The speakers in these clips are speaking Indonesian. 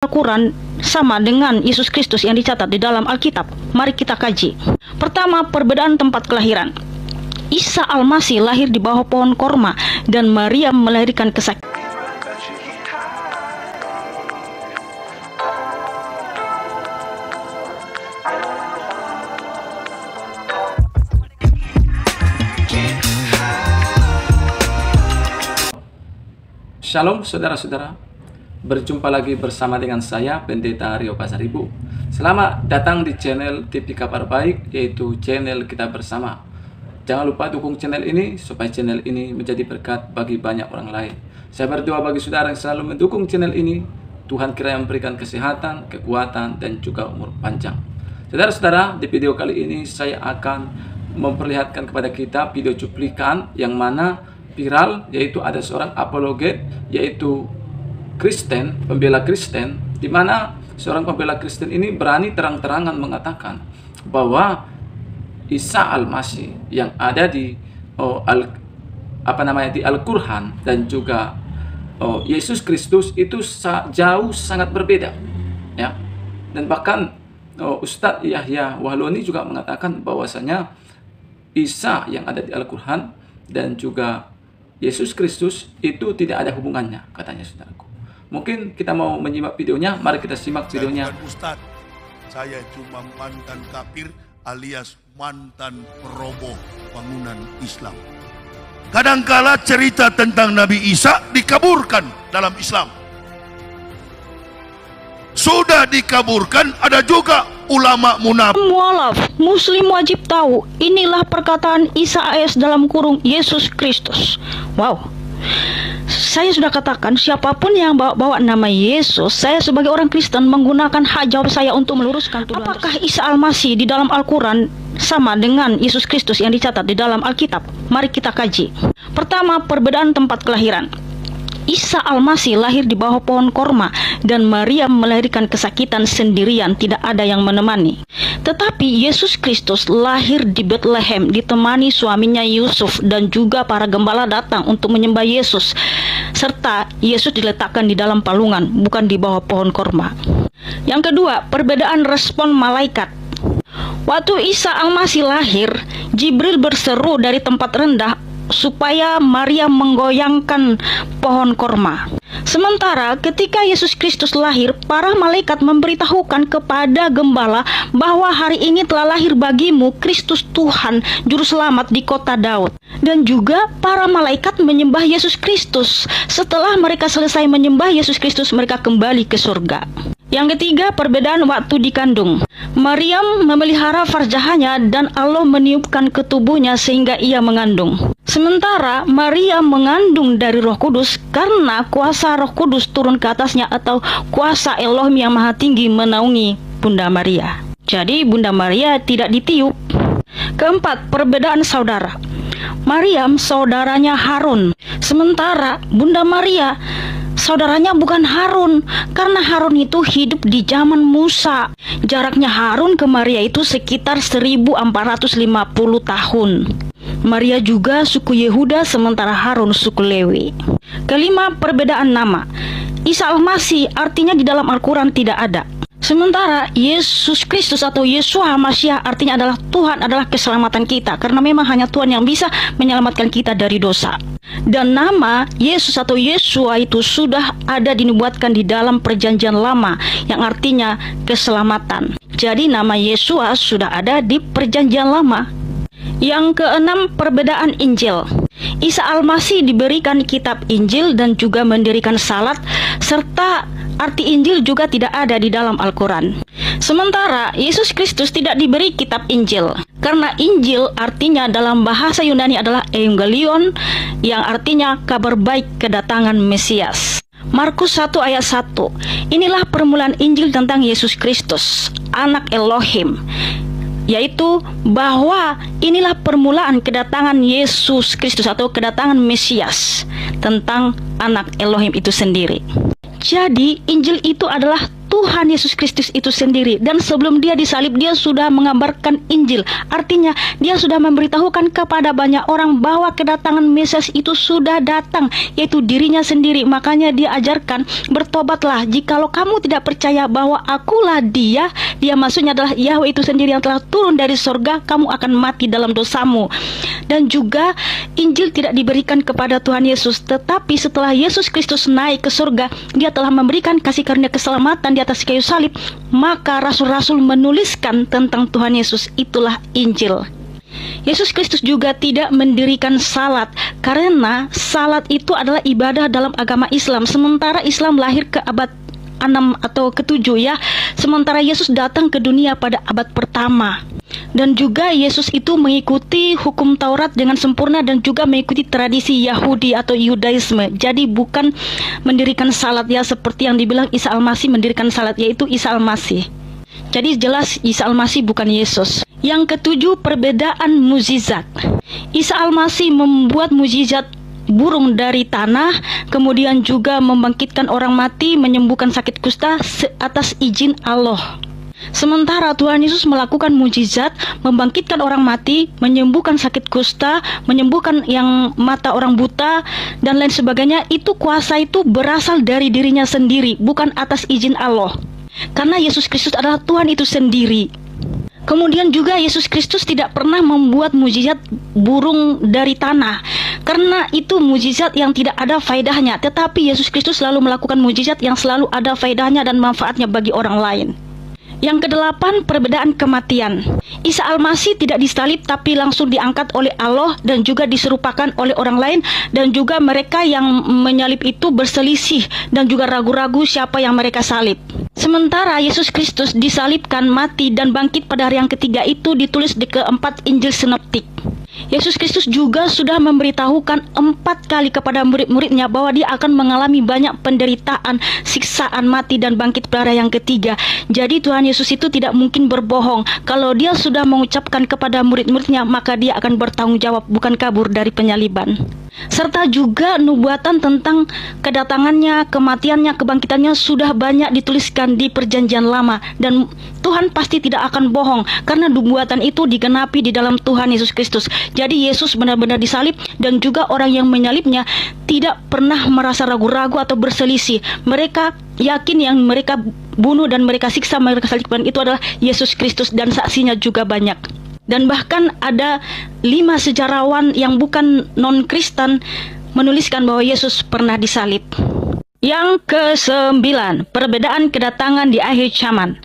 Al-Quran sama dengan Yesus Kristus yang dicatat di dalam Alkitab? Mari kita kaji. Pertama, perbedaan tempat kelahiran. Isa Al-Masih lahir di bawah pohon korma dan Maria melahirkan kesakitan. Shalom saudara-saudara, berjumpa lagi bersama dengan saya Pendeta Rio Pasaribu. Selamat datang di channel TV Kabar Baik, yaitu channel kita bersama. Jangan lupa dukung channel ini supaya channel ini menjadi berkat bagi banyak orang lain. Saya berdoa bagi saudara yang selalu mendukung channel ini, Tuhan kiranya memberikan kesehatan, kekuatan, dan juga umur panjang. Saudara-saudara, di video kali ini saya akan memperlihatkan kepada kita video cuplikan yang mana viral, yaitu ada seorang apologet, yaitu Kristen, pembela Kristen, di mana seorang pembela Kristen ini berani terang-terangan mengatakan bahwa Isa Al-Masih yang ada di di Al-Quran dan juga Yesus Kristus itu jauh sangat berbeda, ya. Dan bahkan Ustadz Yahya Wahloni juga mengatakan bahwasanya Isa yang ada di Al-Quran dan juga Yesus Kristus itu tidak ada hubungannya, katanya saudaraku. Mungkin kita mau menyimak videonya, mari kita simak videonya. Ustadz, saya cuma mantan kafir alias mantan peroboh bangunan Islam. Kadangkala cerita tentang Nabi Isa dikaburkan dalam Islam. Sudah dikaburkan, ada juga ulama munafik. Mualaf, Muslim wajib tahu, inilah perkataan Isa AS dalam kurung Yesus Kristus. Wow. Saya sudah katakan, siapapun yang bawa nama Yesus, saya sebagai orang Kristen menggunakan hak jawab saya untuk meluruskan tuduhan. Apakah Isa Al-Masih di dalam Al-Quran sama dengan Yesus Kristus yang dicatat di dalam Alkitab? Mari kita kaji. Pertama, perbedaan tempat kelahiran. Isa Al-Masih lahir di bawah pohon korma dan Maria melahirkan kesakitan sendirian, tidak ada yang menemani. Tetapi Yesus Kristus lahir di Bethlehem ditemani suaminya Yusuf, dan juga para gembala datang untuk menyembah Yesus. Serta Yesus diletakkan di dalam palungan, bukan di bawah pohon korma. Yang kedua, perbedaan respon malaikat. Waktu Isa Al-Masih lahir, Jibril berseru dari tempat rendah supaya Maria menggoyangkan pohon korma. Sementara ketika Yesus Kristus lahir, para malaikat memberitahukan kepada gembala bahwa hari ini telah lahir bagimu Kristus Tuhan, Juru Selamat di kota Daud. Dan juga para malaikat menyembah Yesus Kristus. Setelah mereka selesai menyembah Yesus Kristus, mereka kembali ke surga. Yang ketiga, perbedaan waktu dikandung. Maryam memelihara farjahannya dan Allah meniupkan ke tubuhnya sehingga ia mengandung. Sementara Maria mengandung dari Roh Kudus karena kuasa Roh Kudus turun ke atasnya, atau kuasa Elohim yang Maha Tinggi menaungi Bunda Maria. Jadi Bunda Maria tidak ditiup. Keempat, perbedaan saudara. Maryam saudaranya Harun, sementara Bunda Maria saudaranya bukan Harun, karena Harun itu hidup di zaman Musa. Jaraknya Harun ke Maria itu sekitar 1450 tahun. Maria juga suku Yehuda, sementara Harun suku Lewi. Kelima, perbedaan nama. Isa Al-Masih artinya di dalam Al-Quran tidak ada. Sementara Yesus Kristus atau Yeshua HaMashiach artinya adalah Tuhan adalah keselamatan kita, karena memang hanya Tuhan yang bisa menyelamatkan kita dari dosa. Dan nama Yesus atau Yeshua itu sudah ada dinubuatkan di dalam perjanjian lama, yang artinya keselamatan. Jadi nama Yeshua sudah ada di perjanjian lama. Yang keenam, perbedaan Injil. Isa Al-Masih diberikan kitab Injil dan juga mendirikan salat, serta arti Injil juga tidak ada di dalam Al-Quran. Sementara Yesus Kristus tidak diberi kitab Injil, karena Injil artinya dalam bahasa Yunani adalah Evangelion, yang artinya kabar baik kedatangan Mesias. Markus 1 ayat 1. Inilah permulaan Injil tentang Yesus Kristus, anak Elohim, yaitu bahwa inilah permulaan kedatangan Yesus Kristus atau kedatangan Mesias, tentang anak Elohim itu sendiri. Jadi Injil itu adalah Tuhan Yesus Kristus itu sendiri. Dan sebelum dia disalib, dia sudah mengabarkan Injil. Artinya dia sudah memberitahukan kepada banyak orang bahwa kedatangan Mesias itu sudah datang, yaitu dirinya sendiri. Makanya dia ajarkan, bertobatlah, jikalau kamu tidak percaya bahwa akulah dia maksudnya adalah Yahweh itu sendiri yang telah turun dari sorga, kamu akan mati dalam dosamu. Dan juga Injil tidak diberikan kepada Tuhan Yesus, tetapi setelah Yesus Kristus naik ke surga, dia telah memberikan kasih karunia keselamatan di atas kayu salib. Maka rasul-rasul menuliskan tentang Tuhan Yesus, itulah Injil. Yesus Kristus juga tidak mendirikan salat, karena salat itu adalah ibadah dalam agama Islam. Sementara Islam lahir ke abad 6 atau ke-7 ya. Sementara Yesus datang ke dunia pada abad pertama. Dan juga Yesus itu mengikuti hukum Taurat dengan sempurna dan juga mengikuti tradisi Yahudi atau Yudaisme. Jadi bukan mendirikan salat ya seperti yang dibilang Isa Al-Masih mendirikan salat, yaitu Isa Al-Masih. Jadi jelas Isa Al-Masih bukan Yesus. Yang ke-7, perbedaan mukjizat. Isa Al-Masih membuat mukjizat burung dari tanah, kemudian juga membangkitkan orang mati, menyembuhkan sakit kusta atas izin Allah. Sementara Tuhan Yesus melakukan mukjizat, membangkitkan orang mati, menyembuhkan sakit kusta, menyembuhkan yang mata orang buta, dan lain sebagainya. Itu kuasa itu berasal dari dirinya sendiri, bukan atas izin Allah. Karena Yesus Kristus adalah Tuhan itu sendiri. Kemudian juga Yesus Kristus tidak pernah membuat mukjizat burung dari tanah, karena itu mukjizat yang tidak ada faedahnya. Tetapi Yesus Kristus selalu melakukan mukjizat yang selalu ada faedahnya dan manfaatnya bagi orang lain. Yang ke-8, perbedaan kematian. Isa Al-Masih tidak disalib tapi langsung diangkat oleh Allah dan juga diserupakan oleh orang lain, dan juga mereka yang menyalib itu berselisih dan juga ragu-ragu siapa yang mereka salib. Sementara Yesus Kristus disalibkan, mati dan bangkit pada hari yang ketiga itu ditulis di keempat Injil Sinoptik. Yesus Kristus juga sudah memberitahukan 4 kali kepada murid-muridnya bahwa dia akan mengalami banyak penderitaan, siksaan, mati dan bangkit pada yang ketiga. Jadi Tuhan Yesus itu tidak mungkin berbohong. Kalau dia sudah mengucapkan kepada murid-muridnya, maka dia akan bertanggung jawab, bukan kabur dari penyaliban. Serta juga nubuatan tentang kedatangannya, kematiannya, kebangkitannya sudah banyak dituliskan di Perjanjian Lama, dan Tuhan pasti tidak akan bohong karena nubuatan itu digenapi di dalam Tuhan Yesus Kristus. Jadi Yesus benar-benar disalib, dan juga orang yang menyalibnya tidak pernah merasa ragu-ragu atau berselisih. Mereka yakin yang mereka bunuh dan mereka siksa, mereka salibkan itu adalah Yesus Kristus, dan saksinya juga banyak. Dan bahkan ada 5 sejarawan yang bukan non-Kristen menuliskan bahwa Yesus pernah disalib. Yang ke-9, perbedaan kedatangan di akhir zaman.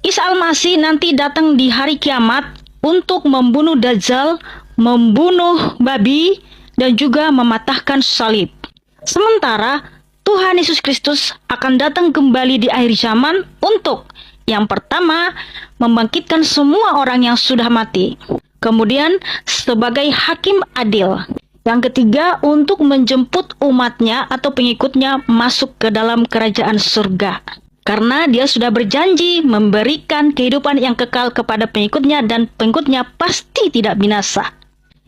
Isa Al-Masih nanti datang di hari kiamat untuk membunuh Dajjal, membunuh babi, dan juga mematahkan salib. Sementara Tuhan Yesus Kristus akan datang kembali di akhir zaman untuk yang pertama, membangkitkan semua orang yang sudah mati. Kemudian, sebagai hakim adil. Yang ketiga, untuk menjemput umatnya atau pengikutnya masuk ke dalam kerajaan surga. Karena dia sudah berjanji memberikan kehidupan yang kekal kepada pengikutnya, dan pengikutnya pasti tidak binasa.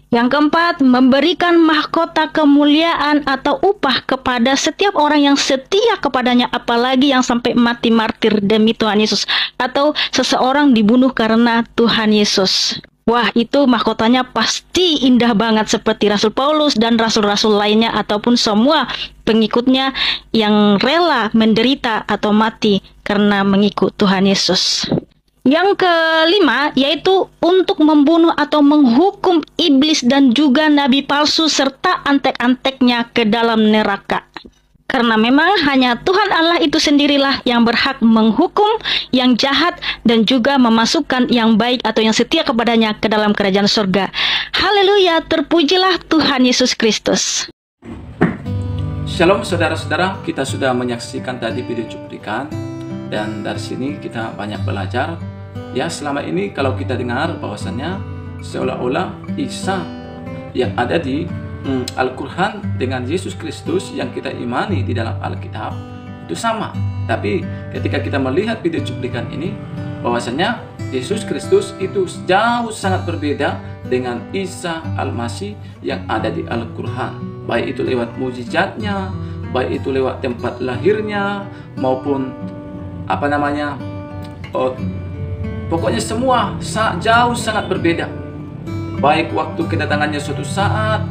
Yang keempat, memberikan mahkota kemuliaan atau upah kepada setiap orang yang setia kepadanya, apalagi yang sampai mati martir demi Tuhan Yesus, atau seseorang dibunuh karena Tuhan Yesus. Wah, itu mahkotanya pasti indah banget, seperti Rasul Paulus dan rasul-rasul lainnya ataupun semua pengikutnya yang rela menderita atau mati karena mengikut Tuhan Yesus. Yang ke-5 yaitu untuk membunuh atau menghukum iblis dan juga nabi palsu serta antek-anteknya ke dalam neraka. Karena memang hanya Tuhan Allah itu sendirilah yang berhak menghukum yang jahat dan juga memasukkan yang baik atau yang setia kepadanya ke dalam kerajaan surga. Haleluya, terpujilah Tuhan Yesus Kristus. Shalom saudara-saudara, kita sudah menyaksikan tadi video cuplikan, dan dari sini kita banyak belajar. Ya, selama ini kalau kita dengar bahwasannya seolah-olah Isa yang ada di Al-Quran dengan Yesus Kristus yang kita imani di dalam Alkitab itu sama. Tapi ketika kita melihat video cuplikan ini, bahwasannya Yesus Kristus itu jauh sangat berbeda dengan Isa Al-Masih yang ada di Al-Quran. Baik itu lewat mukjizatnya, baik itu lewat tempat lahirnya, maupun pokoknya semua jauh sangat berbeda. Baik waktu kedatangannya suatu saat,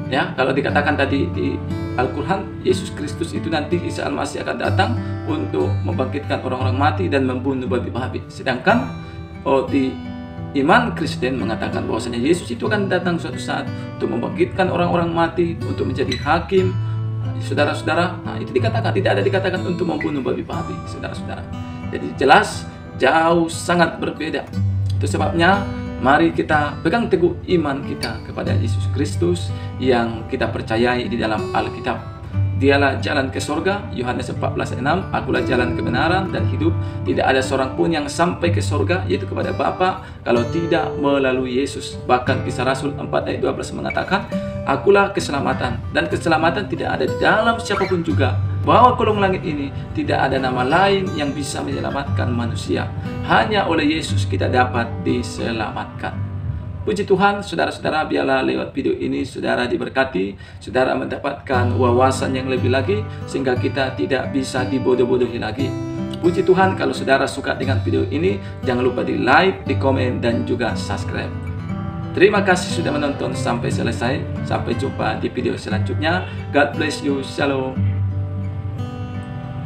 ya, kalau dikatakan tadi di Al-Quran, Yesus Kristus itu nanti Isa Al-Masih akan datang untuk membangkitkan orang-orang mati dan membunuh babi-babi. Sedangkan di iman Kristen mengatakan bahwasanya Yesus itu akan datang suatu saat untuk membangkitkan orang-orang mati, untuk menjadi hakim. Saudara-saudara, nah itu dikatakan, tidak ada dikatakan untuk membunuh babi-babi, saudara-saudara. Jadi jelas jauh sangat berbeda. Itu sebabnya mari kita pegang teguh iman kita kepada Yesus Kristus yang kita percayai di dalam Alkitab. Dialah jalan ke surga, Yohanes 14:6, akulah jalan kebenaran dan hidup. Tidak ada seorang pun yang sampai ke surga, yaitu kepada Bapa, kalau tidak melalui Yesus. Bahkan Kisah Rasul 4:12 mengatakan, akulah keselamatan, dan keselamatan tidak ada di dalam siapapun juga. Bahwa kolong langit ini tidak ada nama lain yang bisa menyelamatkan manusia. Hanya oleh Yesus kita dapat diselamatkan. Puji Tuhan, saudara-saudara, biarlah lewat video ini saudara diberkati, saudara mendapatkan wawasan yang lebih lagi, sehingga kita tidak bisa dibodoh-bodohi lagi. Puji Tuhan, kalau saudara suka dengan video ini, jangan lupa di like, di komen, dan juga subscribe. Terima kasih sudah menonton sampai selesai. Sampai jumpa di video selanjutnya. God bless you. Shalom.